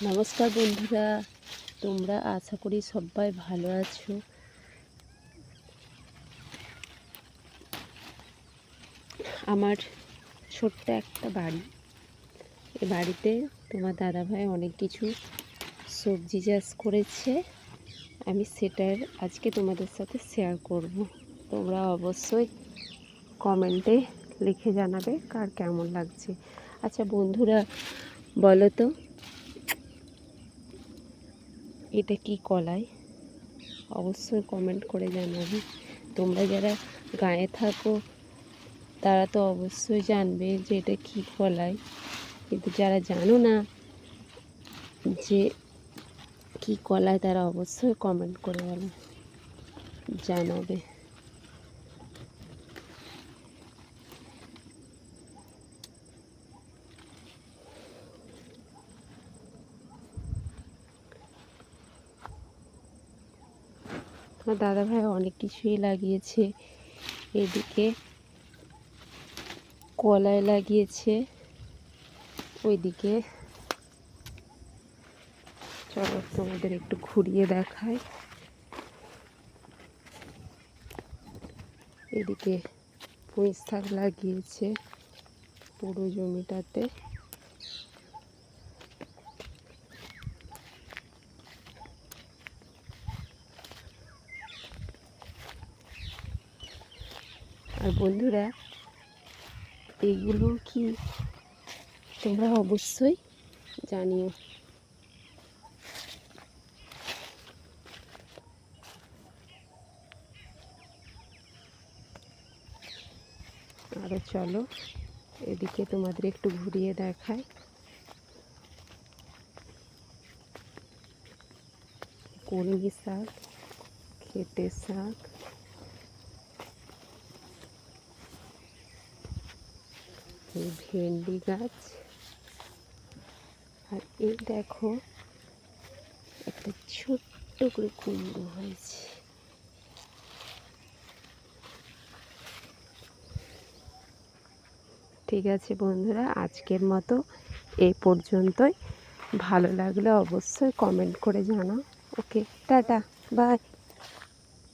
নমস্কার বন্ধুরা, তোমরা আশা করি সবাই ভালো আছো। আমার ছোট্ট একটা বাড়ি, এই বাড়িতে তোমার দাদাভাই অনেক কিছু সবজি চাষ করেছে। আমি সেটার আজকে তোমাদের সাথে শেয়ার করব। তোমরা অবশ্যই কমেন্টে লিখে জানাবে কার কেমন লাগছে। আচ্ছা বন্ধুরা, বলো তো এটা কি কলাই? অবশ্যই কমেন্ট করে জানাবে। তোমরা যারা গাঁয়ে থাকো তারা তো অবশ্যই জানবে যে এটা কী কলাই, কিন্তু যারা জানো না যে কী কলাই তারা অবশ্যই কমেন্ট করে জানাবে। আমার দাদাভাই অনেক কিছুই লাগিয়েছে, এদিকে কলাই লাগিয়েছে, ওইদিকে চলো তোমাদের একটু ঘুরিয়ে দেখাই। এদিকে পুঁই শাক লাগিয়েছে পুরো জমিটাতে। আর বন্ধুরা, এইগুলো কি তোমরা অবশ্যই জানিও। আরও চলো এদিকে তোমাদের একটু ঘুরিয়ে দেখাই। কলমি শাক, খেতে শাক, এই ভেন্ডি গাছ, আর এই দেখো একটা ছোট্ট করে কুমড়ো হয়েছে। ঠিক আছে বন্ধুরা, আজকের মতো এই পর্যন্তই। ভালো লাগলে অবশ্যই কমেন্ট করে জানাও। ওকে, টাটা, বাই।